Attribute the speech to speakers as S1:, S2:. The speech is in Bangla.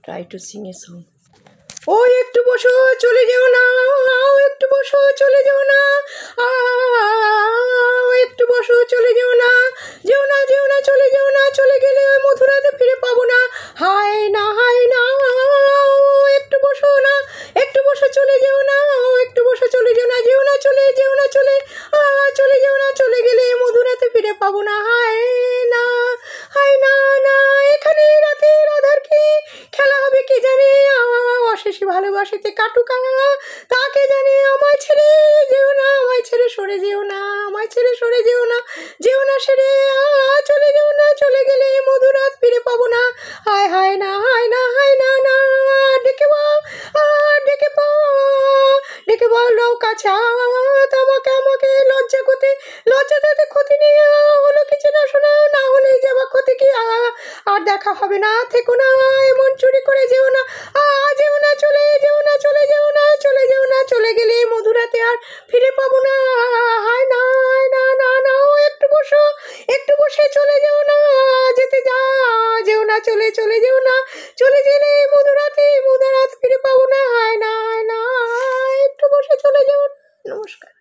S1: try to sing a song. ও একটু বসো চলে যেও না, একটু বসো চলে যেও না, একটু বসো চলে যেও না, যেও না যেও না চলে যেও না, চলে গেলে ওই মধুরাতে ফিরে পাবো না। হায় না একটু বসো না, একটু বসো চলে যেও না, একটু বসো চলে যেও না, যেও না চলে যেও না চলে, চলে যেও না, চলে গেলে মধুরাতে ফিরে পাবো না। হায় না না এখানে রাতের আধার কি খেলা হবে কে জানে, অশেষে ভালোবাসিতে কাটুকা তাকে জানে। আমায় ছেড়ে যেও না, আমায় ছেড়ে সরে যেও না, আমায় ছেড়ে সরে যেও না, যেও না সেরে চলে যেও না, চলে গেলে মধুরাত ফিরে পাবো না। হায় না না ডেকে ডেকে বলো কাছে আমাকে লজ্জা তাতে ক্ষতি নেই, হলো কিছু না শোনা, না হলেই যাবা ক্ষতি কি, আর দেখা হবে না, থেকো না এমন চুরি করে যেও না, যেও না চলে যেও না, চলে যেও না, চলে যেও না, চলে গেলে মধুরাতে আর ফিরে পাবো না। হায় না একটু বসে চলে যেও না, যেও না চলে যেও না, চলে গেলে মধুরাত ফিরে পাবো না। হায় না একটু বসে চলে যেও না। নমস্কার।